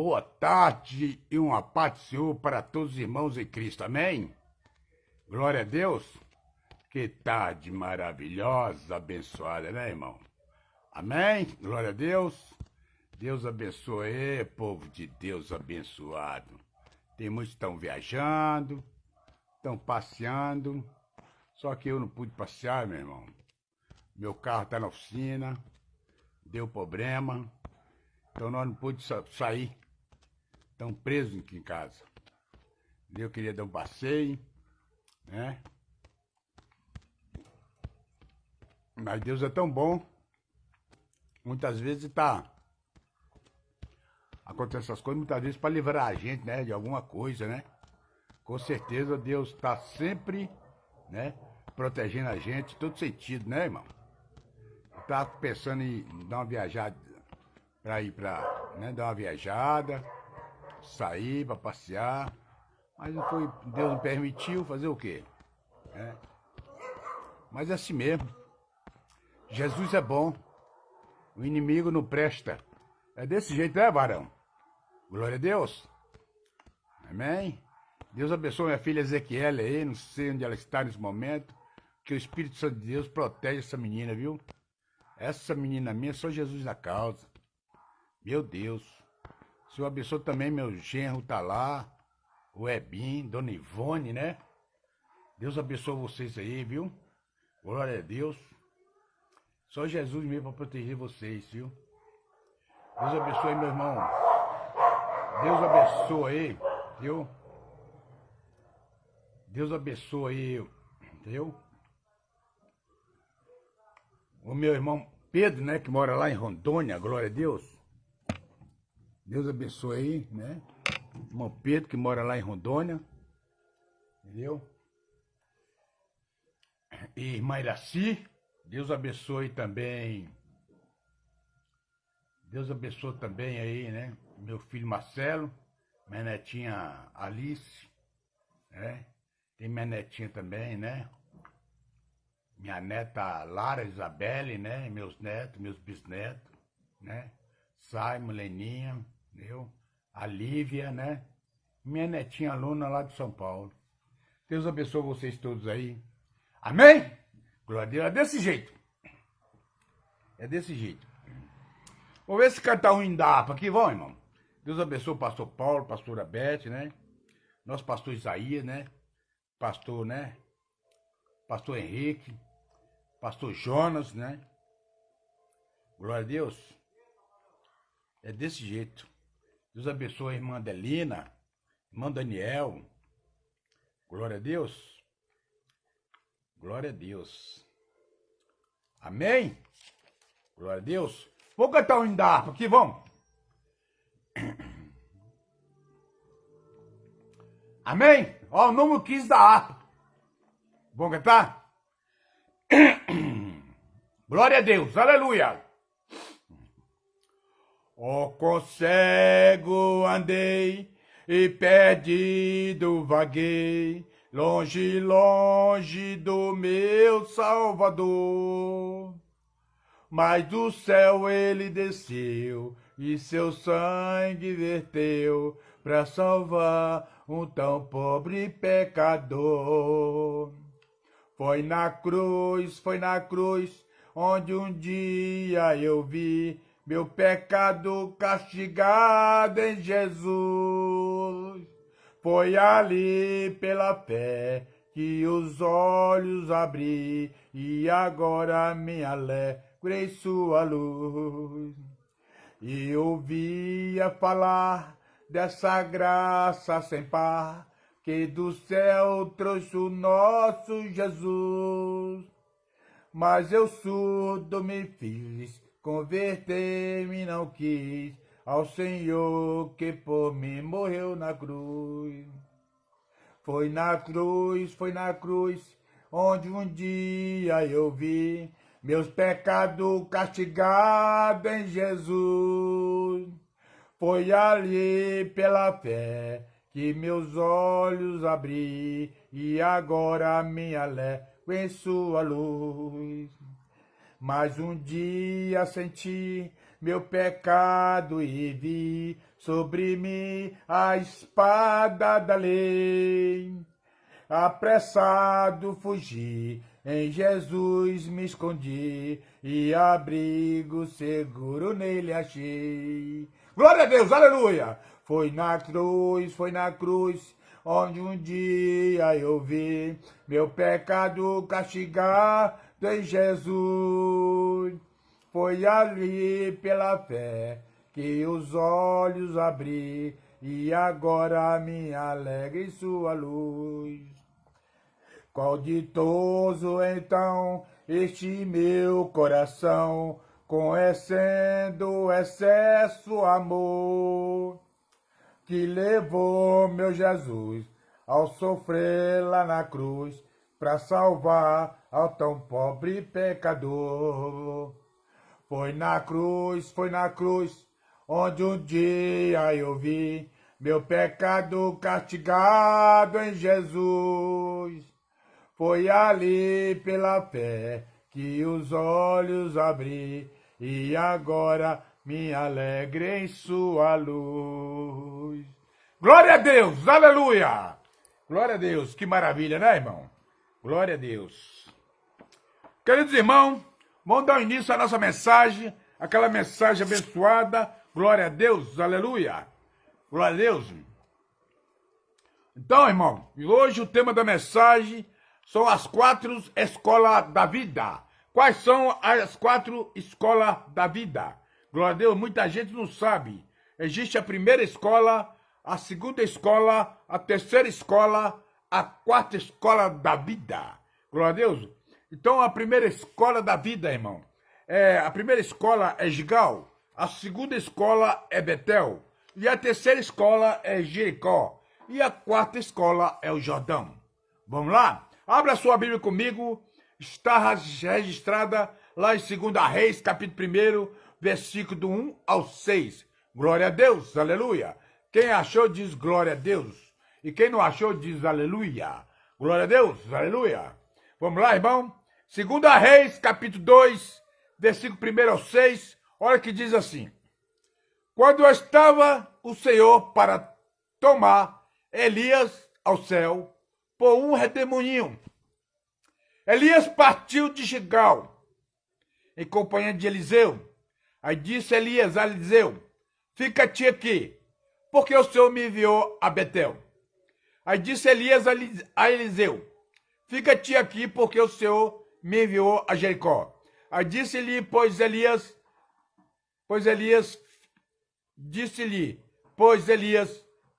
Boa tarde e uma paz do Senhor para todos os irmãos em Cristo, amém? Glória a Deus. Que tarde maravilhosa, abençoada, né, irmão? Amém? Glória a Deus. Deus abençoe, povo de Deus abençoado. Tem muitos que estão viajando, estão passeando, só que eu não pude passear, meu irmão. Meu carro está na oficina, deu problema, então nós não pudemos sair. Estão presos aqui em casa. Eu queria dar um passeio, né? Mas Deus é tão bom. Muitas vezes acontecendo essas coisas, muitas vezes para livrar a gente, né, de alguma coisa, né? Com certeza Deus está sempre, né, protegendo a gente em todo sentido, né, irmão? Eu tava pensando em dar uma viajada, dar uma viajada, sair para passear, mas não foi, Deus não permitiu, fazer o quê? Mas é assim mesmo. Jesus é bom, o inimigo não presta. É desse jeito, né, varão? Glória a Deus. Amém? Deus abençoe minha filha Ezequiel aí, não sei onde ela está nesse momento, que o Espírito Santo de Deus protege essa menina, viu? Essa menina minha, só Jesus na causa. Meu Deus. O Senhor abençoe também meu genro, tá lá, o Ebim, Dona Ivone, né? Deus abençoe vocês aí, viu? Glória a Deus. Só Jesus mesmo para proteger vocês, viu? Deus abençoe, meu irmão. Deus abençoe aí, viu? Deus abençoe aí, entendeu? O meu irmão Pedro, né, que mora lá em Rondônia, glória a Deus. Deus abençoe aí, né? Irmão Pedro, que mora lá em Rondônia, entendeu? E irmã Iraci, Deus abençoe também. Deus abençoe também aí, né? Meu filho Marcelo, minha netinha Alice, né? Tem minha netinha também, né? Minha neta Lara Isabelle, né? Meus netos, meus bisnetos, né? Simon, Leninha, entendeu? A Lívia, né? Minha netinha Luna lá de São Paulo. Deus abençoe vocês todos aí. Amém? Glória a Deus. É desse jeito. É desse jeito. Vamos ver se cantar um indapa aqui, vamos, irmão? Deus abençoe o pastor Paulo, pastora Beth, né? Nosso pastor Isaías, né? Pastor, né? Pastor Henrique, pastor Jonas, né? Glória a Deus. É desse jeito. Deus abençoe a irmã Adelina, irmão Daniel. Glória a Deus. Glória a Deus. Amém? Glória a Deus. Vou cantar um indapa aqui, vamos? Amém? Ó, o número 15 da harpa. Vamos cantar? Glória a Deus, aleluia. Ó, com cego andei e perdido vaguei, longe, longe do meu Salvador. Mas do céu ele desceu e seu sangue verteu para salvar um tão pobre pecador. Foi na cruz, onde um dia eu vi meu pecado castigado em Jesus. Foi ali pela fé que os olhos abri e agora me alegro em sua luz. E ouvia falar dessa graça sem par que do céu trouxe o nosso Jesus. Mas eu surdo me fiz, converter-me não quis ao Senhor que por mim morreu na cruz. Foi na cruz, onde um dia eu vi meus pecados castigados em Jesus. Foi ali pela fé que meus olhos abri e agora me alegro em sua luz. Mas um dia senti meu pecado e vi sobre mim a espada da lei. Apressado fugi, em Jesus me escondi e abrigo seguro nele achei. Glória a Deus, aleluia! Foi na cruz, onde um dia eu vi meu pecado castigado em Jesus. Foi ali pela fé que os olhos abri e agora me alegra em sua luz. Qual ditoso então este meu coração, conhecendo excesso amor, que levou meu Jesus ao sofrer lá na cruz, para salvar ao tão pobre pecador. Foi na cruz, onde um dia eu vi meu pecado castigado em Jesus. Foi ali pela fé que os olhos abri e agora me alegre em sua luz. Glória a Deus, aleluia! Glória a Deus, que maravilha, né, irmão? Glória a Deus. Queridos irmãos, vamos dar início à nossa mensagem, aquela mensagem abençoada. Glória a Deus, aleluia. Glória a Deus. Então, irmão, hoje o tema da mensagem são as 4 escolas da vida. Quais são as 4 escolas da vida? Glória a Deus, muita gente não sabe. Existe a primeira escola, a segunda escola, a terceira escola, a 4ª escola da vida. Glória a Deus. Então, a primeira escola da vida, irmão, a primeira escola é Gigal, a segunda escola é Betel, e a terceira escola é Jericó, e a 4ª escola é o Jordão. Vamos lá? Abra sua Bíblia comigo, está registrada lá em 2 Reis, capítulo 1, versículo do 1 ao 6. Glória a Deus, aleluia. Quem achou diz glória a Deus, e quem não achou diz aleluia. Glória a Deus, aleluia. Vamos lá, irmão? 2 Reis, capítulo 2, versículo 1 ao 6, olha que diz assim. Quando estava o Senhor para tomar Elias ao céu, por um redemoinho, Elias partiu de Gigal, em companhia de Eliseu. Aí disse Elias a Eliseu, fica-te aqui, porque o Senhor me enviou a Betel. Aí disse Elias a Eliseu, fica-te aqui, porque o Senhor me enviou a Jericó. Aí disse-lhe, pois Elias,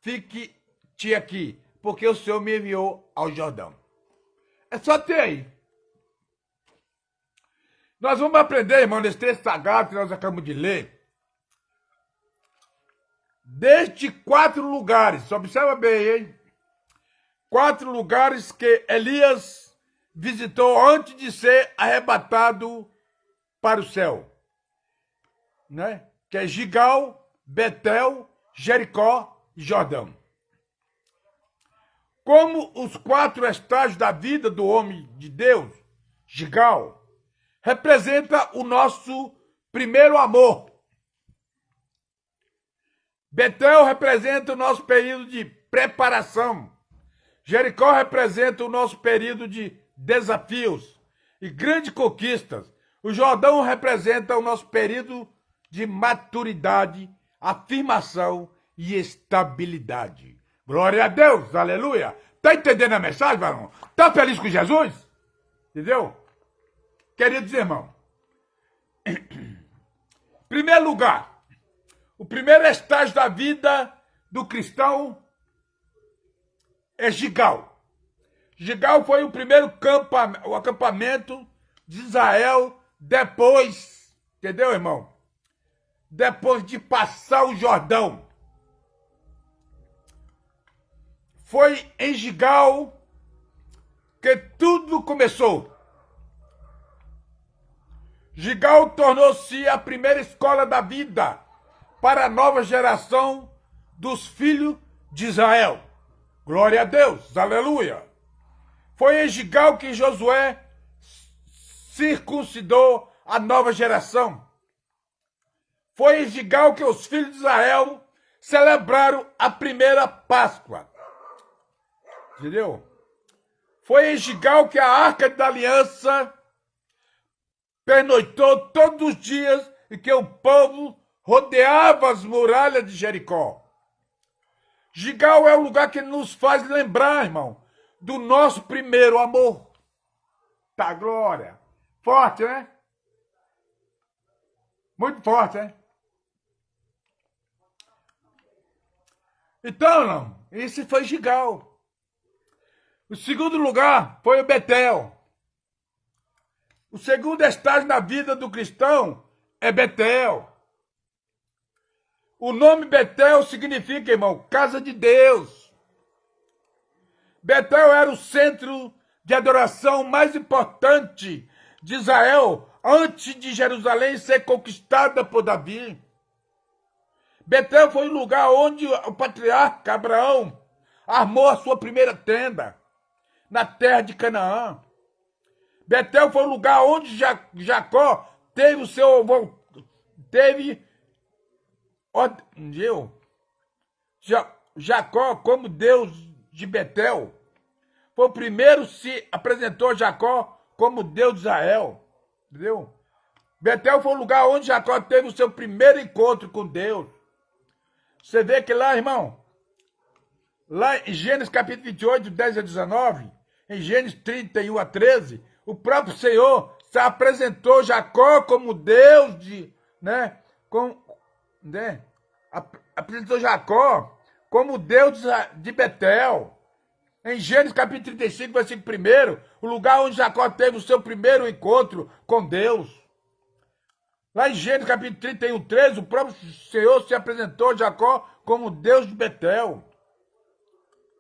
fique-te aqui, porque o Senhor me enviou ao Jordão. É só ter aí. Nós vamos aprender, irmão, nesse texto sagrado que nós acabamos de ler, desde 4 lugares, observa bem, hein? 4 lugares que Elias visitou antes de ser arrebatado para o céu, né? Que é Gigal, Betel, Jericó e Jordão. Como os 4 estágios da vida do homem de Deus, Gigal representa o nosso primeiro amor. Betel representa o nosso período de preparação. Jericó representa o nosso período de desafios e grandes conquistas. O Jordão representa o nosso período de maturidade, afirmação e estabilidade. Glória a Deus, aleluia. Tá entendendo a mensagem, varão? Tá feliz com Jesus? Entendeu? Queridos irmãos, primeiro lugar, o primeiro estágio da vida do cristão é Gigal. Gigal foi o primeiro acampamento de Israel depois, entendeu, irmão? Depois de passar o Jordão. Foi em Gigal que tudo começou. Gigal tornou-se a primeira escola da vida para a nova geração dos filhos de Israel. Glória a Deus, aleluia. Foi em Gigal que Josué circuncidou a nova geração. Foi em Gigal que os filhos de Israel celebraram a primeira Páscoa. Entendeu? Foi em Gigal que a Arca da Aliança pernoitou todos os dias e que o povo rodeava as muralhas de Jericó. Gigal é o lugar que nos faz lembrar, irmão, do nosso primeiro amor. Tá, glória. Forte, né? Muito forte, né? Então, não, esse foi Gigal. O segundo lugar foi o Betel. O segundo estágio na vida do cristão é Betel. O nome Betel significa, irmão, casa de Deus. Betel era o centro de adoração mais importante de Israel antes de Jerusalém ser conquistada por Davi. Betel foi o lugar onde o patriarca Abraão armou a sua primeira tenda, na terra de Canaã. Betel foi o lugar onde Jacó teve o seu... Jacó, como Deus de Betel, foi o primeiro que se apresentou a Jacó como Deus de Israel. Entendeu? Betel foi o lugar onde Jacó teve o seu primeiro encontro com Deus. Você vê que lá, irmão, lá em Gênesis capítulo 28, 10 a 19, em Gênesis 31 a 13, o próprio Senhor se apresentou Jacó como Deus apresentou Jacó como Deus de Betel. Em Gênesis capítulo 35, versículo 1, o lugar onde Jacó teve o seu primeiro encontro com Deus. Lá em Gênesis capítulo 31, 13, o próprio Senhor se apresentou a Jacó como Deus de Betel.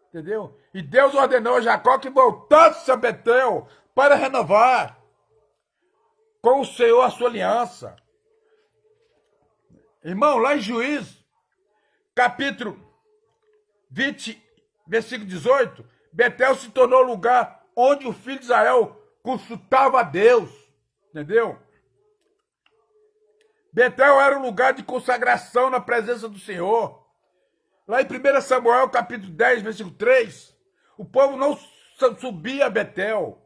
Entendeu? E Deus ordenou a Jacó que voltasse a Betel para renovar com o Senhor a sua aliança. Irmão, lá em Juízes, capítulo 20, versículo 18, Betel se tornou o lugar onde o filho de Israel consultava a Deus. Entendeu? Betel era um lugar de consagração na presença do Senhor. Lá em 1 Samuel, capítulo 10, versículo 3, o povo não subia a Betel,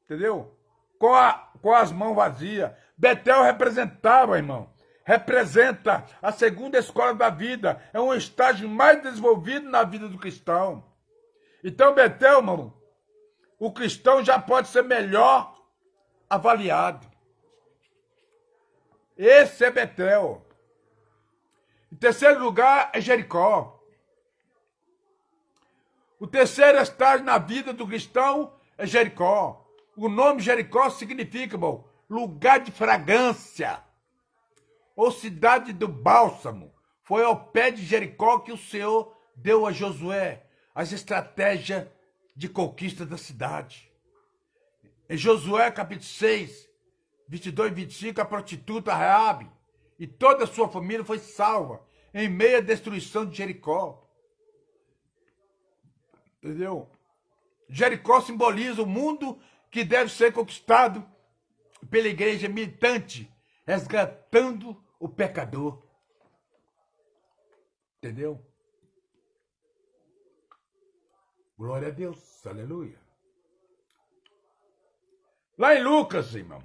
entendeu? Com as mãos vazias. Betel representava, irmão, representa a segunda escola da vida. É um estágio mais desenvolvido na vida do cristão. Então, Betel, irmão, o cristão já pode ser melhor avaliado. Esse é Betel. Em terceiro lugar é Jericó. O terceiro estágio na vida do cristão é Jericó. O nome Jericó significa, irmão, lugar de fragrância, ou cidade do bálsamo. Foi ao pé de Jericó que o Senhor deu a Josué as estratégias de conquista da cidade. Em Josué, capítulo 6, 22 e 25, a prostituta Raabe e toda a sua família foi salva em meio à destruição de Jericó. Entendeu? Jericó simboliza o mundo que deve ser conquistado pela igreja militante, resgatando o pecador. Entendeu? Glória a Deus, aleluia. Lá em Lucas, irmão,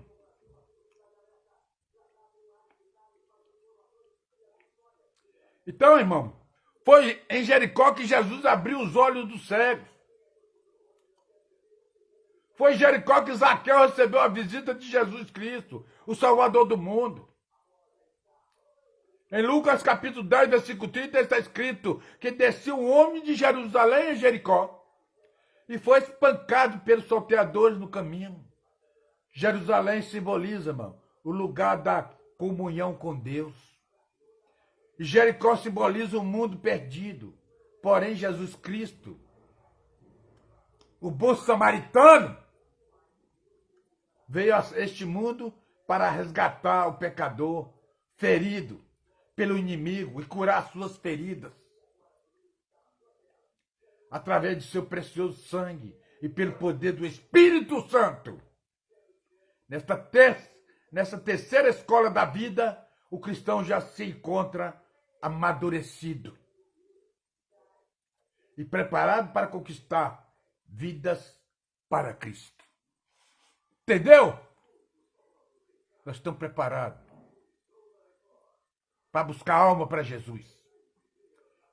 então, irmão, foi em Jericó que Jesus abriu os olhos dos cegos. Foi em Jericó que Zaqueu recebeu a visita de Jesus Cristo, o Salvador do mundo. Em Lucas capítulo 10, versículo 30, está escrito que desceu um homem de Jerusalém em Jericó e foi espancado pelos salteadores no caminho. Jerusalém simboliza, irmão, o lugar da comunhão com Deus. E Jericó simboliza o mundo perdido. Porém, Jesus Cristo, o bom samaritano, veio a este mundo para resgatar o pecador ferido pelo inimigo e curar suas feridas. Através de seu precioso sangue e pelo poder do Espírito Santo. Nessa terceira escola da vida, o cristão já se encontra amadurecido e preparado para conquistar vidas para Cristo. Entendeu? Nós estamos preparados para buscar alma para Jesus.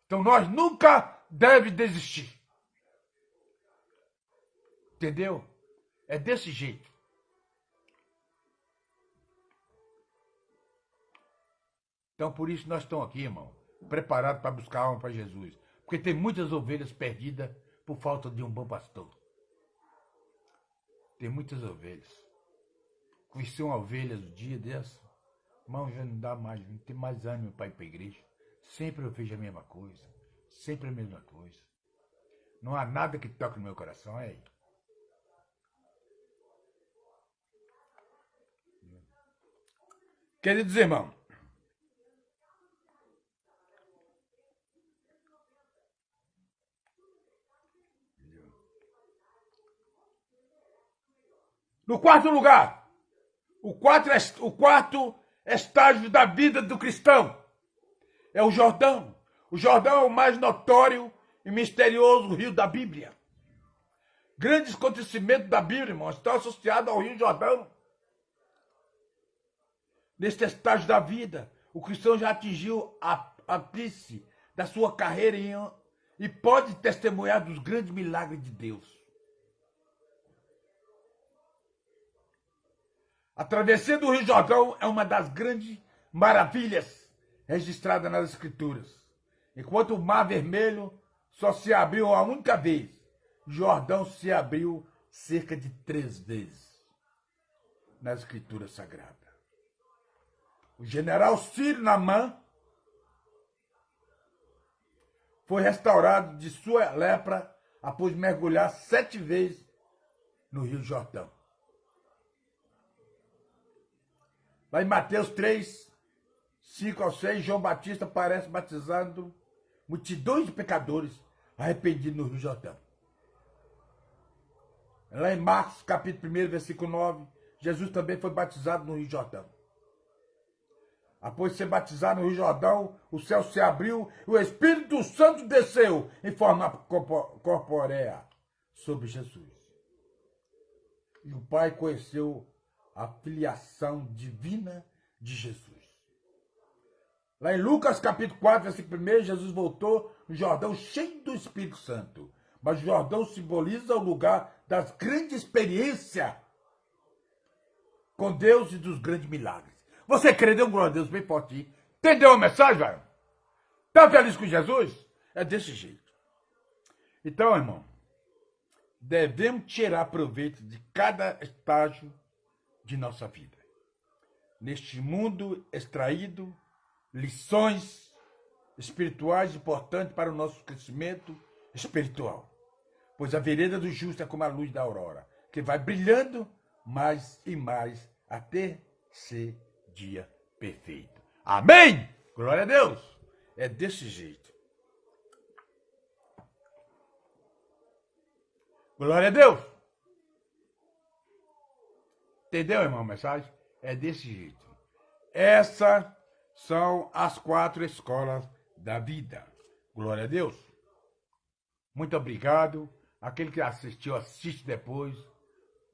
Então nós nunca devemos desistir. Entendeu? É desse jeito. Então por isso nós estamos aqui, irmão, preparados para buscar alma para Jesus. Porque tem muitas ovelhas perdidas por falta de um bom pastor. Tem muitas ovelhas. Conheci uma ovelha no dia dessa. Irmão, já não dá mais, não tem mais ânimo para ir para a igreja. Sempre eu vejo a mesma coisa. Sempre a mesma coisa. Não há nada que toque no meu coração, é aí. Queridos irmãos, no quarto lugar, o quarto estágio da vida do cristão é o Jordão. O Jordão é o mais notório e misterioso rio da Bíblia. Grandes acontecimentos da Bíblia, irmão, estão associados ao Rio Jordão. Neste estágio da vida, o cristão já atingiu a ápice da sua carreira e pode testemunhar dos grandes milagres de Deus. A travessia do Rio Jordão é uma das grandes maravilhas registradas nas Escrituras. Enquanto o Mar Vermelho só se abriu uma única vez, o Jordão se abriu cerca de 3 vezes nas Escrituras Sagradas. O general Sírio Naamã foi restaurado de sua lepra após mergulhar 7 vezes no Rio Jordão. Lá em Mateus 3, 5 ao 6, João Batista aparece batizando multidões de pecadores arrependidos no Rio Jordão. Lá em Marcos, capítulo 1, versículo 9, Jesus também foi batizado no Rio Jordão. Após ser batizado no Rio Jordão, o céu se abriu e o Espírito Santo desceu em forma corpórea sobre Jesus. E o Pai conheceu a filiação divina de Jesus. Lá em Lucas capítulo 4, versículo 1, Jesus voltou no Jordão cheio do Espírito Santo. Mas o Jordão simboliza o lugar das grandes experiências com Deus e dos grandes milagres. Você crê, dê um glória a Deus bem forte. Entendeu a mensagem, velho? Tá feliz com Jesus? É desse jeito. Então, irmão, devemos tirar proveito de cada estágio de nossa vida. Neste mundo extraído, lições espirituais importantes para o nosso crescimento espiritual. Pois a vereda do justo é como a luz da aurora, que vai brilhando mais e mais até ser dia perfeito. Amém? Glória a Deus. É desse jeito. Glória a Deus. Entendeu, irmão, a mensagem? É desse jeito. Essas são as 4 escolas da vida. Glória a Deus. Muito obrigado. Aquele que assistiu, assiste depois.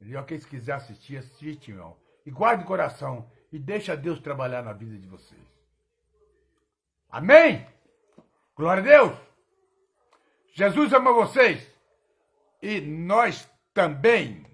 E aqueles que quiser assistir, assiste, irmão. E guarde o coração. E deixa Deus trabalhar na vida de vocês. Amém? Glória a Deus. Jesus ama vocês. E nós também.